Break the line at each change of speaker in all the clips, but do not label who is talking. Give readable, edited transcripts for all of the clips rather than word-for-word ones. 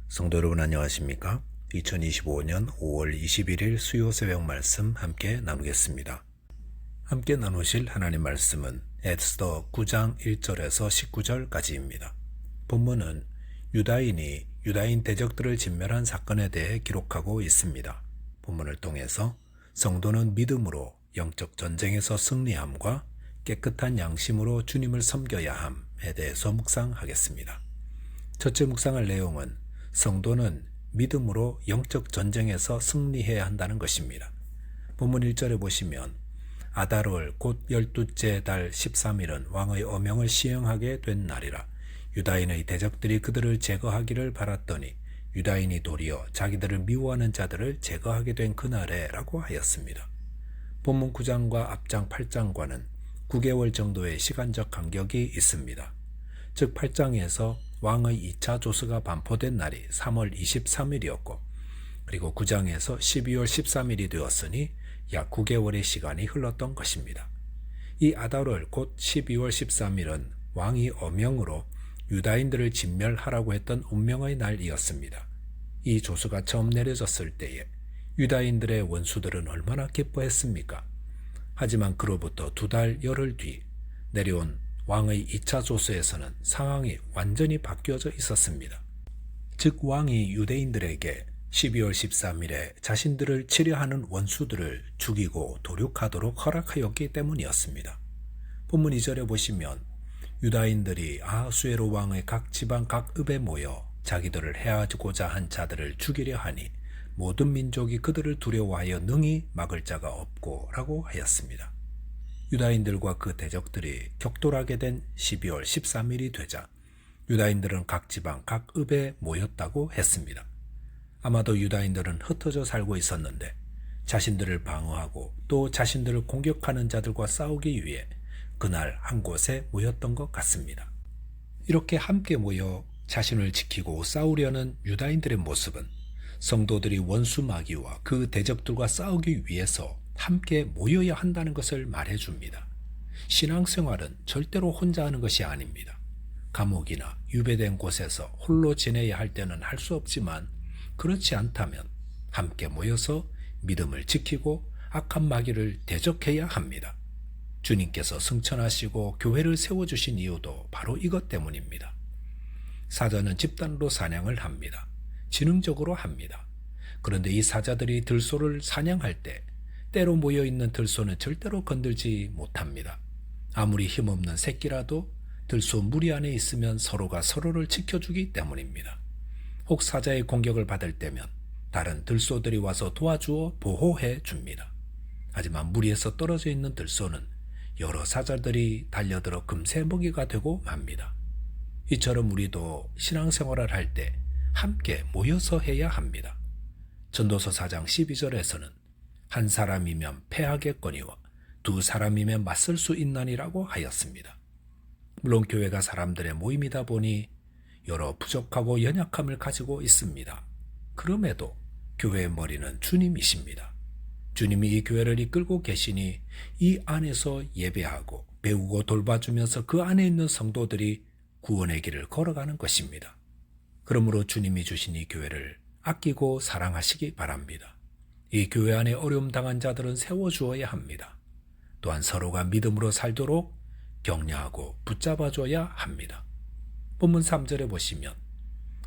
성도 여러분 안녕하십니까? 2025년 5월 21일 수요 새벽 말씀 함께 나누겠습니다. 함께 나누실 하나님 말씀은 에스더 9장 1절에서 19절까지입니다. 본문은 유다인이 유다인 대적들을 진멸한 사건에 대해 기록하고 있습니다. 본문을 통해서 성도는 믿음으로 영적 전쟁에서 승리함과 깨끗한 양심으로 주님을 섬겨야 함에 대해서 묵상하겠습니다. 첫째 묵상할 내용은 성도는 믿음으로 영적 전쟁에서 승리해야 한다는 것입니다. 본문 1절에 보시면 아달월 곧 12째 달 13일은 왕의 어명을 시행하게 된 날이라. 유다인의 대적들이 그들을 제거하기를 바랐더니 유다인이 도리어 자기들을 미워하는 자들을 제거하게 된 그날에 라고 하였습니다. 본문 9장과 앞장 8장과는 9개월 정도의 시간적 간격이 있습니다. 즉 8장에서 왕의 2차 조서가 반포된 날이 3월 23일이었고 그리고 9장에서 12월 13일이 되었으니 약 9개월의 시간이 흘렀던 것입니다. 이 아달월 곧 12월 13일은 왕이 어명으로 유다인들을 진멸하라고 했던 운명의 날이었습니다. 이 조서가 처음 내려졌을 때에 유다인들의 원수들은 얼마나 기뻐했습니까? 하지만 그로부터 2달 열흘 뒤 내려온 왕의 2차 조서에서는 상황이 완전히 바뀌어져 있었습니다. 즉 왕이 유대인들에게 12월 13일에 자신들을 치려하는 원수들을 죽이고 도륙하도록 허락하였기 때문이었습니다. 본문 2절에 보시면 유다인들이 아하수에로 왕의 각 지방 각 읍에 모여 자기들을 해하고자 한 자들을 죽이려 하니 모든 민족이 그들을 두려워하여 능히 막을 자가 없고 라고 하였습니다. 유다인들과 그 대적들이 격돌하게 된 12월 13일이 되자 유다인들은 각 지방 각 읍에 모였다고 했습니다. 아마도 유다인들은 흩어져 살고 있었는데 자신들을 방어하고 또 자신들을 공격하는 자들과 싸우기 위해 그날 한 곳에 모였던 것 같습니다. 이렇게 함께 모여 자신을 지키고 싸우려는 유다인들의 모습은 성도들이 원수 마귀와 그 대적들과 싸우기 위해서 함께 모여야 한다는 것을 말해줍니다. 신앙생활은 절대로 혼자 하는 것이 아닙니다. 감옥이나 유배된 곳에서 홀로 지내야 할 때는 할 수 없지만 그렇지 않다면 함께 모여서 믿음을 지키고 악한 마귀를 대적해야 합니다. 주님께서 승천하시고 교회를 세워주신 이유도 바로 이것 때문입니다. 사자는 집단으로 사냥을 합니다. 지능적으로 합니다. 그런데 이 사자들이 들소를 사냥할 때 때로 모여있는 들소는 절대로 건들지 못합니다. 아무리 힘없는 새끼라도 들소 무리 안에 있으면 서로가 서로를 지켜주기 때문입니다. 혹 사자의 공격을 받을 때면 다른 들소들이 와서 도와주어 보호해 줍니다. 하지만 무리에서 떨어져 있는 들소는 여러 사자들이 달려들어 금세 먹이가 되고 맙니다. 이처럼 우리도 신앙생활을 할 때 함께 모여서 해야 합니다. 전도서 4장 12절에서는 한 사람이면 패하겠거니와 두 사람이면 맞설 수 있나니라고 하였습니다. 물론 교회가 사람들의 모임이다 보니 여러 부족하고 연약함을 가지고 있습니다. 그럼에도 교회의 머리는 주님이십니다. 주님이 이 교회를 이끌고 계시니 이 안에서 예배하고 배우고 돌봐주면서 그 안에 있는 성도들이 구원의 길을 걸어가는 것입니다. 그러므로 주님이 주신 이 교회를 아끼고 사랑하시기 바랍니다. 이 교회 안에 어려움 당한 자들은 세워주어야 합니다. 또한 서로가 믿음으로 살도록 격려하고 붙잡아줘야 합니다. 본문 3절에 보시면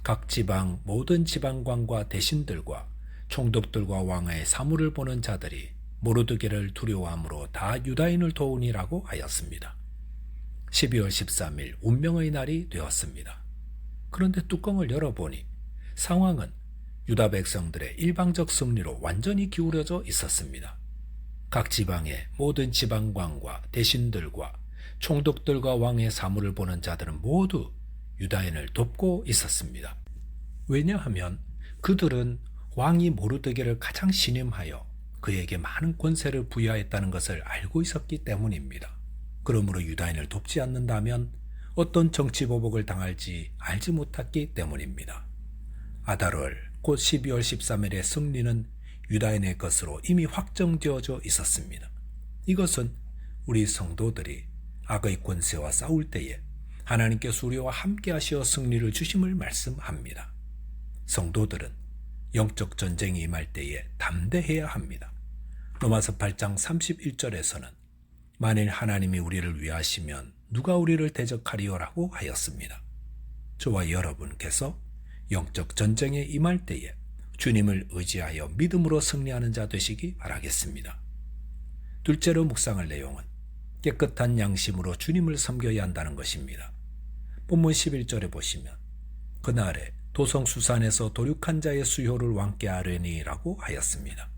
각 지방 모든 지방관과 대신들과 총독들과 왕의 사물을 보는 자들이 모르드게를 두려워함으로 다 유다인을 도우니라고 하였습니다. 12월 13일 운명의 날이 되었습니다. 그런데 뚜껑을 열어보니 상황은 유다 백성들의 일방적 승리로 완전히 기울어져 있었습니다. 각 지방의 모든 지방관과 대신들과 총독들과 왕의 사물을 보는 자들은 모두 유다인을 돕고 있었습니다. 왜냐하면 그들은 왕이 모르드게를 가장 신임하여 그에게 많은 권세를 부여했다는 것을 알고 있었기 때문입니다. 그러므로 유다인을 돕지 않는다면 어떤 정치보복을 당할지 알지 못했기 때문입니다. 아달월 곧 12월 13일의 승리는 유다인의 것으로 이미 확정되어져 있었습니다. 이것은 우리 성도들이 악의 권세와 싸울 때에 하나님께서 우리와 함께 하시어 승리를 주심을 말씀합니다. 성도들은 영적 전쟁이 임할 때에 담대해야 합니다. 로마서 8장 31절에서는 만일 하나님이 우리를 위하시면 누가 우리를 대적하리요라고 하였습니다. 저와 여러분께서 영적 전쟁에 임할 때에 주님을 의지하여 믿음으로 승리하는 자 되시기 바라겠습니다. 둘째로 묵상할 내용은 깨끗한 양심으로 주님을 섬겨야 한다는 것입니다. 본문 11절에 보시면 그날에 도성수산에서 도륙한 자의 수효를 왕께 아뢰니 라고 하였습니다.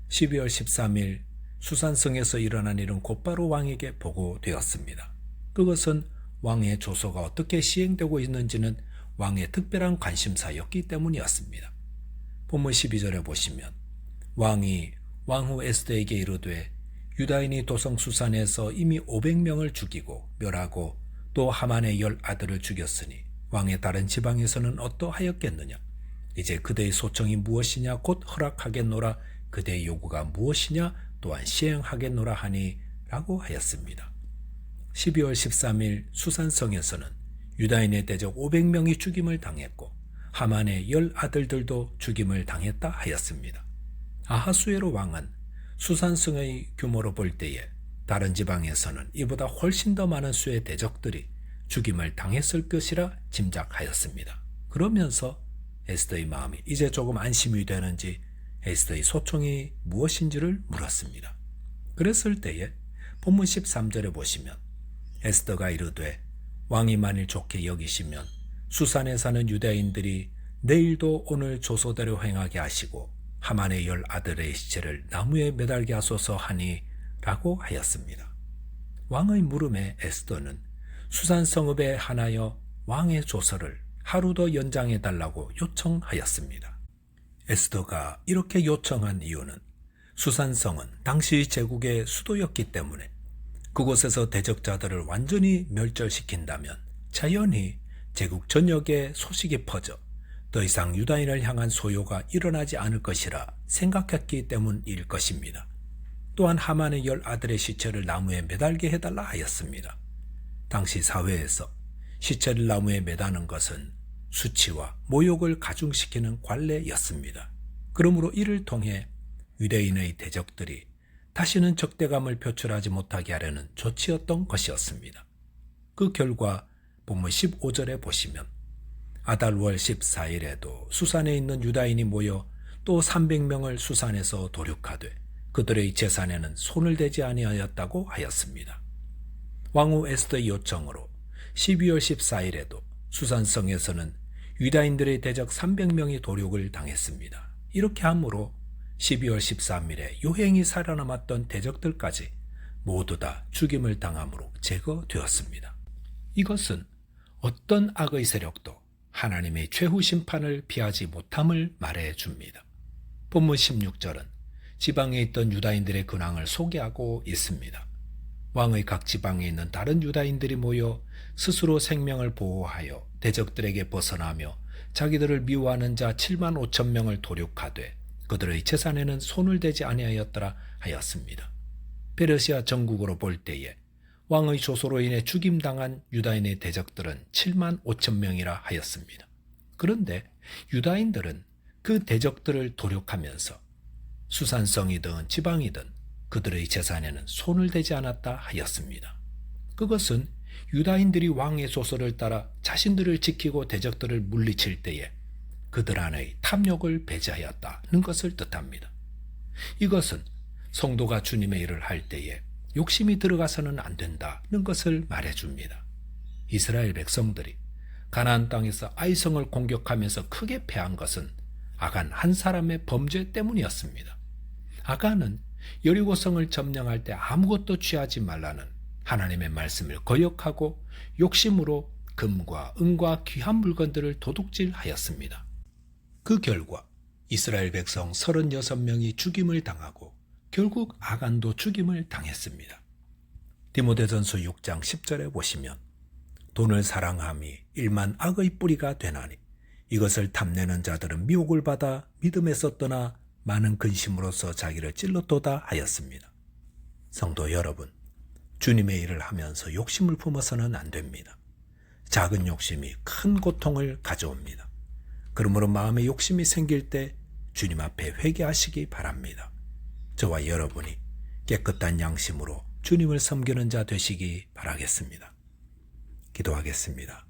12월 13일 수산성에서 일어난 일은 곧바로 왕에게 보고되었습니다. 그것은 왕의 조서가 어떻게 시행되고 있는지는 왕의 특별한 관심사였기 때문이었습니다. 본문 12절에 보시면 왕이 왕후 에스더에게 이르되 유다인이 도성수산에서 이미 500명을 죽이고 멸하고 또 하만의 10 아들을 죽였으니 왕의 다른 지방에서는 어떠하였겠느냐. 이제 그대의 소청이 무엇이냐 곧 허락하겠노라. 그대의 요구가 무엇이냐 또한 시행하겠노라 하니 라고 하였습니다. 12월 13일 수산성에서는 유다인의 대적 500명이 죽임을 당했고 하만의 10 아들들도 죽임을 당했다 하였습니다. 아하수에로 왕은 수산성의 규모로 볼 때에 다른 지방에서는 이보다 훨씬 더 많은 수의 대적들이 죽임을 당했을 것이라 짐작하였습니다. 그러면서 에스더의 마음이 이제 조금 안심이 되는지 에스더의 소총이 무엇인지를 물었습니다. 그랬을 때에 본문 13절에 보시면 에스더가 이르되 왕이 만일 좋게 여기시면 수산에 사는 유대인들이 내일도 오늘 조소대로 행하게 하시고 하만의 10 아들의 시체를 나무에 매달게 하소서 하니 라고 하였습니다. 왕의 물음에 에스더는 수산성읍에 한하여 왕의 조서를 하루 더 연장해 달라고 요청하였습니다. 에스더가 이렇게 요청한 이유는 수산성은 당시 제국의 수도였기 때문에 그곳에서 대적자들을 완전히 멸절시킨다면 자연히 제국 전역에 소식이 퍼져 더 이상 유다인을 향한 소요가 일어나지 않을 것이라 생각했기 때문일 것입니다. 또한 하만의 10 아들의 시체를 나무에 매달게 해달라 하였습니다. 당시 사회에서 시체를 나무에 매다는 것은 수치와 모욕을 가중시키는 관례였습니다. 그러므로 이를 통해 유대인의 대적들이 다시는 적대감을 표출하지 못하게 하려는 조치였던 것이었습니다. 그 결과 본문 15절에 보시면 아달월 14일에도 수산에 있는 유다인이 모여 또 300명을 수산에서 도륙하되 그들의 재산에는 손을 대지 아니하였다고 하였습니다. 왕후 에스더의 요청으로 12월 14일에도 수산성에서는 유다인들의 대적 300명이 도륙을 당했습니다. 이렇게 함으로 12월 13일에 요행이 살아남았던 대적들까지 모두 다 죽임을 당함으로 제거되었습니다. 이것은 어떤 악의 세력도 하나님의 최후 심판을 피하지 못함을 말해줍니다. 본문 16절은 지방에 있던 유다인들의 근황을 소개하고 있습니다. 왕의 각 지방에 있는 다른 유다인들이 모여 스스로 생명을 보호하여 대적들에게 벗어나며 자기들을 미워하는 자 7만 5천 명을 도륙하되 그들의 재산에는 손을 대지 아니하였더라 하였습니다. 페르시아 전국으로 볼 때에 왕의 조소로 인해 죽임당한 유다인의 대적들은 7만 5천 명이라 하였습니다. 그런데 유다인들은 그 대적들을 도륙하면서 수산성이든 지방이든 그들의 재산에는 손을 대지 않았다 하였습니다. 그것은 유다인들이 왕의 조서를 따라 자신들을 지키고 대적들을 물리칠 때에 그들 안의 탐욕을 배제하였다는 것을 뜻합니다. 이것은 성도가 주님의 일을 할 때에 욕심이 들어가서는 안 된다는 것을 말해줍니다. 이스라엘 백성들이 가나안 땅에서 아이성을 공격하면서 크게 패한 것은 아간 한 사람의 범죄 때문이었습니다. 아간은 여리고성을 점령할 때 아무것도 취하지 말라는 하나님의 말씀을 거역하고 욕심으로 금과 은과 귀한 물건들을 도둑질하였습니다. 그 결과 이스라엘 백성 36명이 죽임을 당하고 결국 아간도 죽임을 당했습니다. 디모데전서 6장 10절에 보시면 돈을 사랑함이 일만 악의 뿌리가 되나니 이것을 탐내는 자들은 미혹을 받아 믿음에서 떠나 많은 근심으로써 자기를 찔렀도다 하였습니다. 성도 여러분, 주님의 일을 하면서 욕심을 품어서는 안 됩니다. 작은 욕심이 큰 고통을 가져옵니다. 그러므로 마음에 욕심이 생길 때 주님 앞에 회개하시기 바랍니다. 저와 여러분이 깨끗한 양심으로 주님을 섬기는 자 되시기 바라겠습니다. 기도하겠습니다.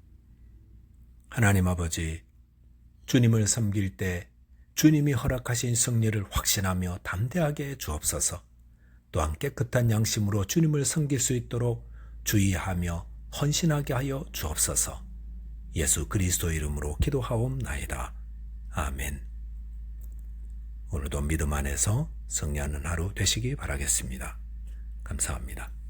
하나님 아버지, 주님을 섬길 때 주님이 허락하신 승리를 확신하며 담대하게 주옵소서. 또한 깨끗한 양심으로 주님을 섬길 수 있도록 주의하며 헌신하게 하여 주옵소서. 예수 그리스도 이름으로 기도하옵나이다. 아멘. 오늘도 믿음 안에서 승리하는 하루 되시기 바라겠습니다. 감사합니다.